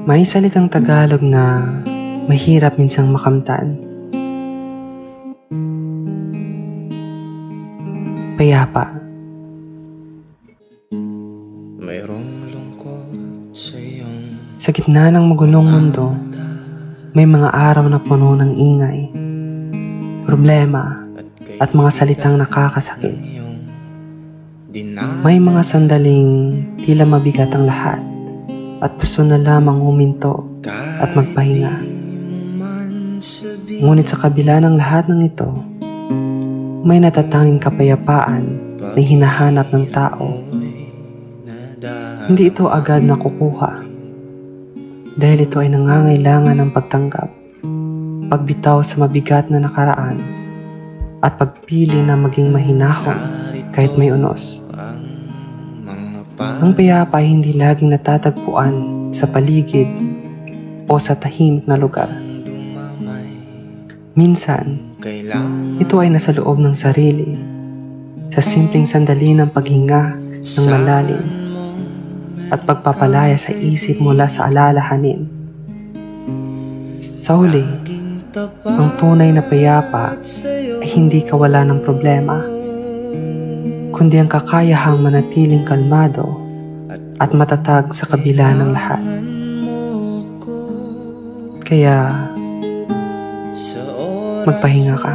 May salitang Tagalog na mahirap minsang makamtan. Payapa. Mayroong lungkot sa iyong Sa gitna ng magulong mundo, may mga araw na puno ng ingay, problema, at mga salitang nakakasakit. May mga sandaling tila mabigat ang lahat at gusto na lamang huminto at magpahinga. Ngunit sa kabila ng lahat ng ito, may natatanging kapayapaan na hinahanap ng tao. Hindi ito agad nakukuha dahil ito ay nangangailangan ng pagtanggap, pagbitaw sa mabigat na nakaraan, at pagpili na maging mahinahon kahit may unos. Ang payapa ay hindi laging natatagpuan sa paligid o sa tahimik na lugar. Minsan, ito ay nasa loob ng sarili, sa simpleng sandali ng paghinga ng malalim at pagpapalaya sa isip mula sa alalahanin. Sa huli, ang tunay na payapa ay hindi kawalan ng problema, kundi ang kakayahang manatiling kalmado at matatag sa kabila ng lahat. Kaya, magpahinga ka.